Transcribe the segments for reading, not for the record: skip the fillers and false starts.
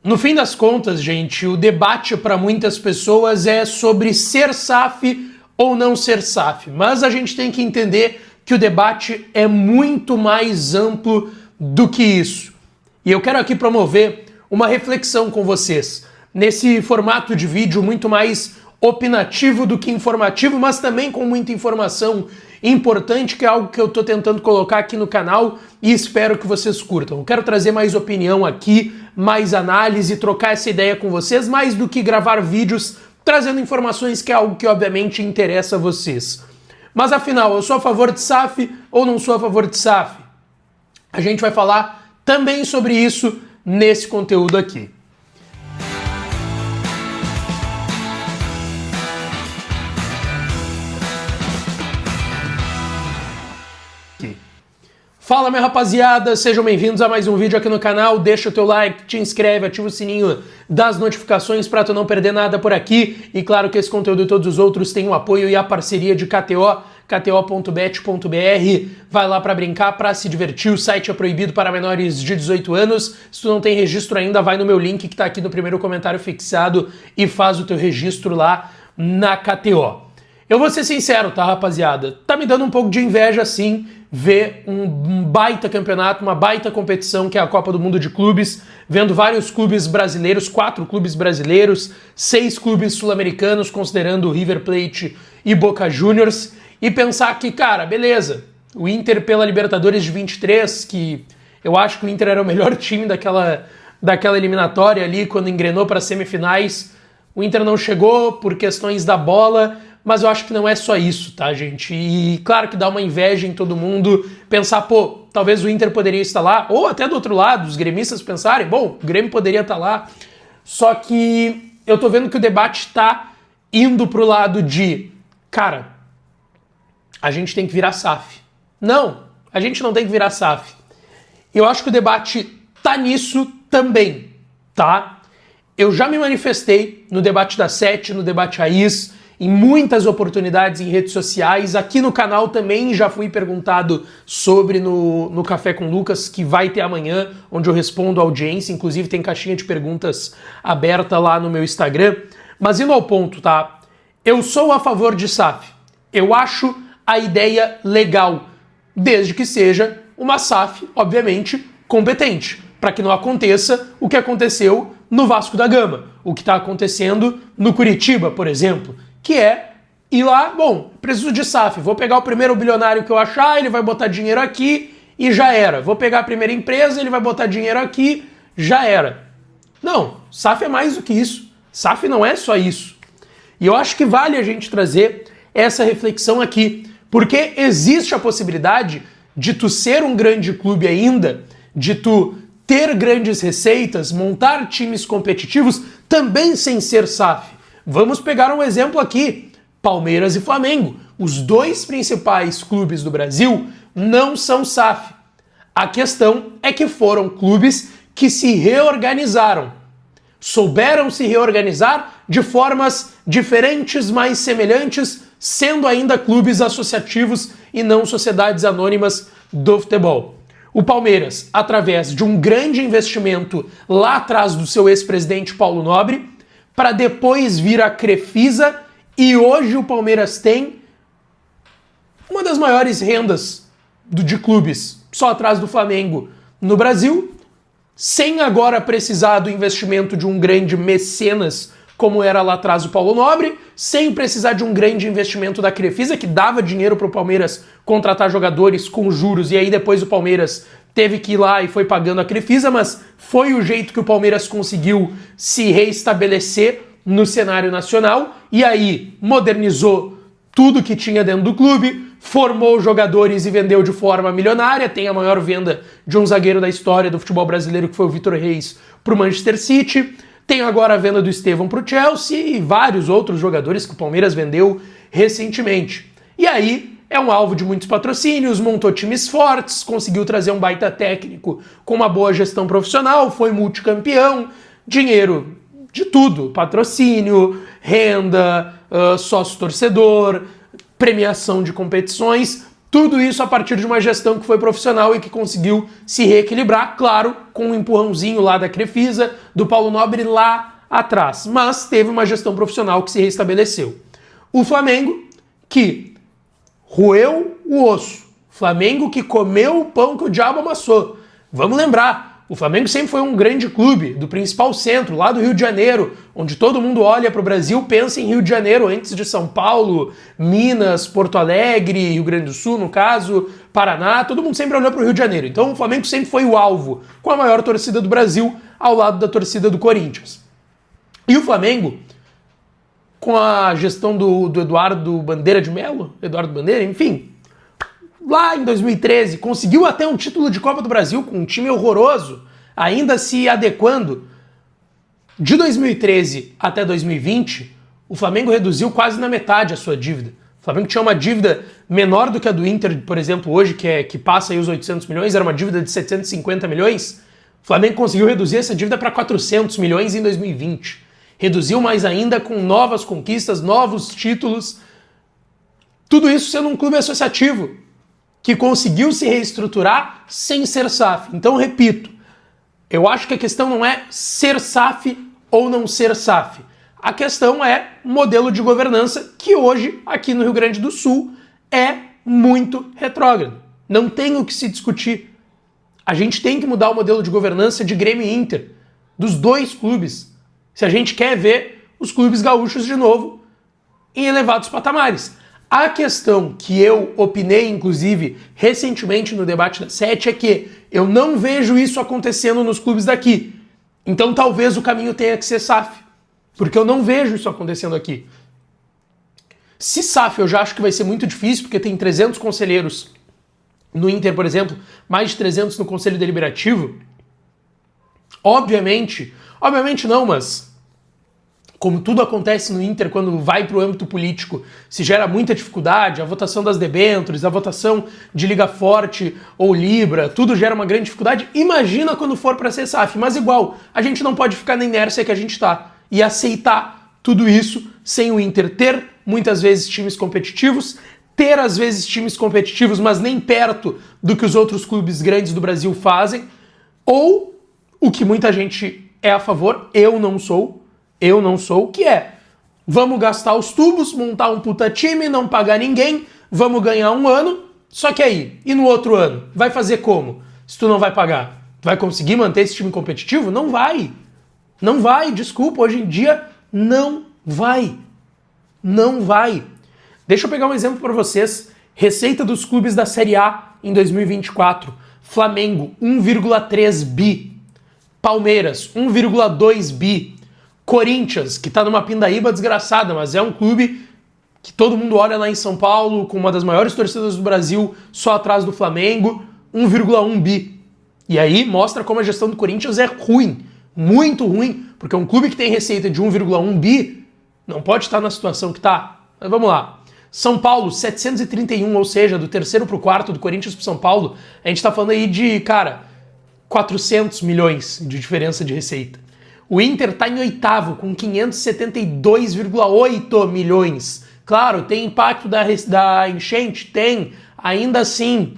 No fim das contas, gente, o debate para muitas pessoas é sobre ser SAF ou não ser SAF, mas a gente tem que entender que o debate é muito mais amplo do que isso. E eu quero aqui promover uma reflexão com vocês, nesse formato de vídeo muito mais opinativo do que informativo, mas também com muita informação importante, que é algo que eu tô tentando colocar aqui no canal e espero que vocês curtam. Eu quero trazer mais opinião aqui, mais análise, trocar essa ideia com vocês, mais do que gravar vídeos trazendo informações, que é algo que obviamente interessa a vocês. Mas afinal, eu sou a favor de SAF ou não sou a favor de SAF? A gente vai falar também sobre isso nesse conteúdo aqui. Fala, minha rapaziada, sejam bem-vindos a mais um vídeo aqui no canal. Deixa o teu like, te inscreve, ativa o sininho das notificações para tu não perder nada por aqui. E claro que esse conteúdo e todos os outros têm o apoio e a parceria de KTO, kto.bet.br. Vai lá para brincar, para se divertir. O site é proibido para menores de 18 anos. Se tu não tem registro ainda, vai no meu link que tá aqui no primeiro comentário fixado e faz o teu registro lá na KTO. Eu vou ser sincero, tá, rapaziada? Tá me dando um pouco de inveja, sim, ver um baita campeonato, uma baita competição que é a Copa do Mundo de Clubes, vendo vários clubes brasileiros, 4 clubes brasileiros, 6 clubes sul-americanos, considerando River Plate e Boca Juniors, e pensar que, cara, beleza, o Inter pela Libertadores de 23, que eu acho que o Inter era o melhor time daquela eliminatória ali, quando engrenou para semifinais, o Inter não chegou por questões da bola, mas eu acho que não é só isso, tá, gente? E claro que dá uma inveja em todo mundo pensar, pô, talvez o Inter poderia estar lá, ou até do outro lado, os gremistas pensarem, bom, o Grêmio poderia estar lá. Só que eu tô vendo que o debate tá indo pro lado de, cara, a gente tem que virar SAF. Não, a gente não tem que virar SAF. Eu acho que o debate tá nisso também, tá? Eu já me manifestei no debate da Sete, no debate Raiz, em muitas oportunidades em redes sociais. Aqui no canal também já fui perguntado sobre no Café com Lucas, que vai ter amanhã, onde eu respondo a audiência. Inclusive tem caixinha de perguntas aberta lá no meu Instagram. Mas indo ao ponto, tá? Eu sou a favor de SAF. Eu acho a ideia legal, desde que seja uma SAF, obviamente, competente, para que não aconteça o que aconteceu no Vasco da Gama, o que está acontecendo no Curitiba, por exemplo, que é ir lá, bom, preciso de SAF, vou pegar o primeiro bilionário que eu achar, ele vai botar dinheiro aqui e já era. Vou pegar a primeira empresa, ele vai botar dinheiro aqui, já era. Não, SAF é mais do que isso. SAF não é só isso. E eu acho que vale a gente trazer essa reflexão aqui, porque existe a possibilidade de tu ser um grande clube ainda, de tu ter grandes receitas, montar times competitivos, também sem ser SAF. Vamos pegar um exemplo aqui, Palmeiras e Flamengo. Os 2 principais clubes do Brasil não são SAF. A questão é que foram clubes que se reorganizaram. Souberam se reorganizar de formas diferentes, mas semelhantes, sendo ainda clubes associativos e não sociedades anônimas do futebol. O Palmeiras, através de um grande investimento lá atrás do seu ex-presidente Paulo Nobre, para depois vir a Crefisa, e hoje o Palmeiras tem uma das maiores rendas de clubes, só atrás do Flamengo no Brasil, sem agora precisar do investimento de um grande mecenas, como era lá atrás o Paulo Nobre, sem precisar de um grande investimento da Crefisa, que dava dinheiro para o Palmeiras contratar jogadores com juros, e aí depois o Palmeiras teve que ir lá e foi pagando a Crefisa, mas foi o jeito que o Palmeiras conseguiu se reestabelecer no cenário nacional, e aí modernizou tudo que tinha dentro do clube, formou jogadores e vendeu de forma milionária. Tem a maior venda de um zagueiro da história do futebol brasileiro, que foi o Vitor Reis, para o Manchester City. Tem agora a venda do Estevão para o Chelsea e vários outros jogadores que o Palmeiras vendeu recentemente. E aí é um alvo de muitos patrocínios, montou times fortes, conseguiu trazer um baita técnico com uma boa gestão profissional, foi multicampeão, dinheiro de tudo, patrocínio, renda, sócio-torcedor, premiação de competições, Tudo isso a partir de uma gestão que foi profissional e que conseguiu se reequilibrar, claro, com um empurrãozinho lá da Crefisa, do Paulo Nobre lá atrás. Mas teve uma gestão profissional que se restabeleceu. O Flamengo, que roeu o osso. Flamengo que comeu o pão que o diabo amassou. Vamos lembrar, o Flamengo sempre foi um grande clube do principal centro, lá do Rio de Janeiro, onde todo mundo olha para o Brasil, pensa em Rio de Janeiro antes de São Paulo, Minas, Porto Alegre, Rio Grande do Sul, no caso, Paraná, todo mundo sempre olhou para o Rio de Janeiro. Então o Flamengo sempre foi o alvo, com a maior torcida do Brasil, ao lado da torcida do Corinthians. E o Flamengo, com a gestão do Eduardo Bandeira de Melo, Eduardo Bandeira, enfim, lá em 2013, conseguiu até um título de Copa do Brasil com um time horroroso, ainda se adequando. De 2013 até 2020, o Flamengo reduziu quase na metade a sua dívida. O Flamengo tinha uma dívida menor do que a do Inter, por exemplo, hoje, que passa aí os 800 milhões, era uma dívida de 750 milhões. O Flamengo conseguiu reduzir essa dívida para 400 milhões em 2020. Reduziu mais ainda com novas conquistas, novos títulos. Tudo isso sendo um clube associativo, que conseguiu se reestruturar sem ser SAF. Então, repito, eu acho que a questão não é ser SAF ou não ser SAF. A questão é modelo de governança, que hoje, aqui no Rio Grande do Sul, é muito retrógrado. Não tem o que se discutir. A gente tem que mudar o modelo de governança de Grêmio e Inter, dos dois clubes, se a gente quer ver os clubes gaúchos de novo em elevados patamares. A questão que eu opinei, inclusive, recentemente no debate da Sete é que eu não vejo isso acontecendo nos clubes daqui. Então talvez o caminho tenha que ser SAF, porque eu não vejo isso acontecendo aqui. Se SAF eu já acho que vai ser muito difícil, porque tem 300 conselheiros no Inter, por exemplo, mais de 300 no Conselho Deliberativo. Obviamente não, mas como tudo acontece no Inter quando vai para o âmbito político, se gera muita dificuldade, a votação das debêntures, a votação de Liga Forte ou Libra, tudo gera uma grande dificuldade. Imagina quando for para ser SAF, mas igual, a gente não pode ficar na inércia que a gente está e aceitar tudo isso sem o Inter ter muitas vezes times competitivos, ter às vezes times competitivos, mas nem perto do que os outros clubes grandes do Brasil fazem, ou o que muita gente é a favor, eu não sou, que é, vamos gastar os tubos, montar um puta time, não pagar ninguém, vamos ganhar um ano, só que aí, e no outro ano? Vai fazer como? Se tu não vai pagar, tu vai conseguir manter esse time competitivo? Não vai. Não vai, desculpa, hoje em dia não vai. Não vai. Deixa eu pegar um exemplo para vocês. Receita dos clubes da Série A em 2024. Flamengo, 1,3 bi. Palmeiras, 1,2 bi. Corinthians, que tá numa pindaíba desgraçada, mas é um clube que todo mundo olha lá em São Paulo, com uma das maiores torcidas do Brasil, só atrás do Flamengo, 1,1 bi. E aí mostra como a gestão do Corinthians é ruim, muito ruim, porque um clube que tem receita de 1,1 bi não pode estar na situação que tá. Mas vamos lá. São Paulo, 731, ou seja, do terceiro pro quarto do Corinthians pro São Paulo, a gente tá falando aí de, 400 milhões de diferença de receita. O Inter está em oitavo, com 572,8 milhões. Claro, tem impacto da enchente? Tem. Ainda assim,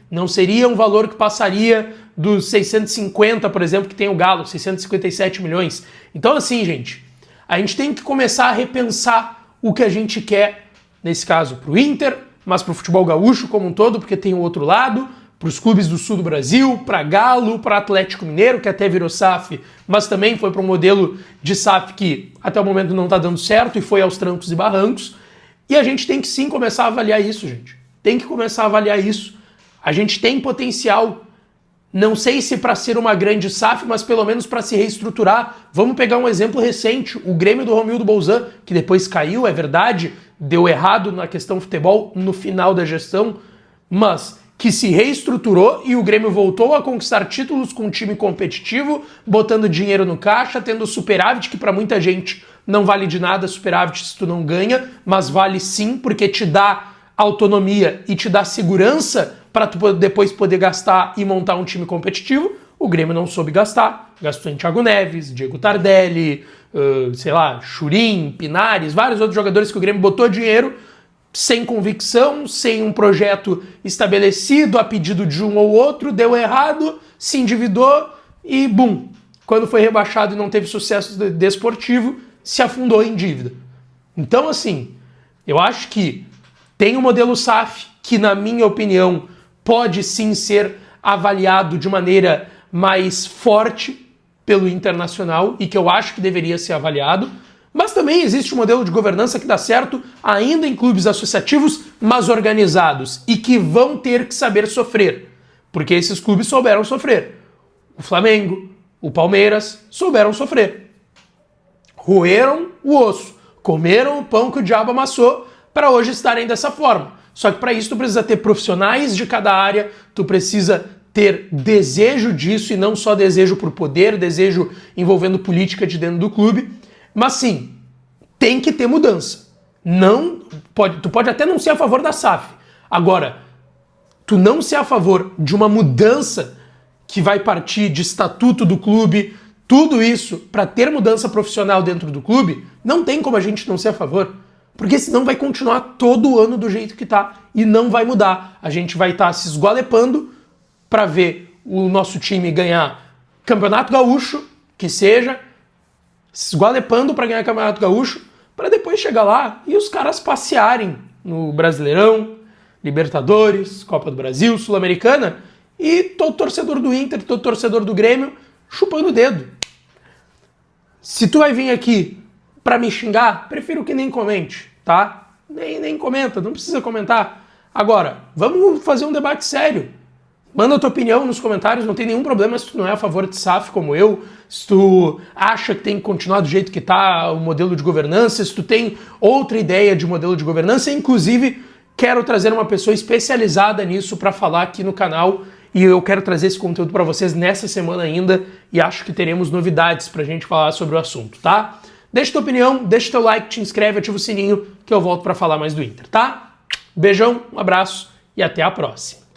não seria um valor que passaria dos 650, por exemplo, que tem o Galo, 657 milhões. Então assim, gente, a gente tem que começar a repensar o que a gente quer, nesse caso, para o Inter, mas para o futebol gaúcho como um todo, porque tem o outro lado, para os clubes do sul do Brasil, para Galo, para Atlético Mineiro, que até virou SAF, mas também foi para um modelo de SAF que até o momento não está dando certo e foi aos trancos e barrancos. E a gente tem que sim começar a avaliar isso, gente. Tem que começar a avaliar isso. A gente tem potencial, não sei se para ser uma grande SAF, mas pelo menos para se reestruturar. Vamos pegar um exemplo recente, o Grêmio do Romildo Bolzan, que depois caiu, é verdade, deu errado na questão futebol no final da gestão, mas que se reestruturou e o Grêmio voltou a conquistar títulos com um time competitivo, botando dinheiro no caixa, tendo superávit, que para muita gente não vale de nada superávit se tu não ganha, mas vale sim, porque te dá autonomia e te dá segurança para tu depois poder gastar e montar um time competitivo. O Grêmio não soube gastar, gastou em Thiago Neves, Diego Tardelli, Churin, Pinares, vários outros jogadores que o Grêmio botou dinheiro, sem convicção, sem um projeto estabelecido, a pedido de um ou outro, deu errado, se endividou e bum! Quando foi rebaixado e não teve sucesso desportivo, se afundou em dívida. Então, assim, eu acho que tem o modelo SAF, que na minha opinião pode sim ser avaliado de maneira mais forte pelo Internacional e que eu acho que deveria ser avaliado, mas também existe um modelo de governança que dá certo ainda em clubes associativos, mas organizados e que vão ter que saber sofrer, porque esses clubes souberam sofrer. O Flamengo, o Palmeiras souberam sofrer. Roeram o osso, comeram o pão que o diabo amassou para hoje estarem dessa forma. Só que para isso tu precisa ter profissionais de cada área, tu precisa ter desejo disso e não só desejo por poder, desejo envolvendo política de dentro do clube. Mas sim, tem que ter mudança. Tu pode até não ser a favor da SAF. Agora, tu não ser a favor de uma mudança que vai partir de estatuto do clube, tudo isso para ter mudança profissional dentro do clube, não tem como a gente não ser a favor. Porque senão vai continuar todo ano do jeito que tá e não vai mudar. A gente vai estar se esgualepando para ver o nosso time ganhar Campeonato Gaúcho, que seja, se esgualepando para ganhar Campeonato Gaúcho, para depois chegar lá e os caras passearem no Brasileirão, Libertadores, Copa do Brasil, Sul-Americana, e todo torcedor do Inter, todo torcedor do Grêmio chupando o dedo. Se tu vai vir aqui para me xingar, prefiro que nem comente, tá? Nem comenta, não precisa comentar. Agora, vamos fazer um debate sério. Manda a tua opinião nos comentários, não tem nenhum problema se tu não é a favor de SAF como eu, se tu acha que tem que continuar do jeito que tá o modelo de governança, se tu tem outra ideia de modelo de governança. Inclusive, quero trazer uma pessoa especializada nisso para falar aqui no canal e eu quero trazer esse conteúdo para vocês nessa semana ainda e acho que teremos novidades pra gente falar sobre o assunto, tá? Deixa tua opinião, deixa teu like, te inscreve, ativa o sininho que eu volto para falar mais do Inter, tá? Beijão, um abraço e até a próxima.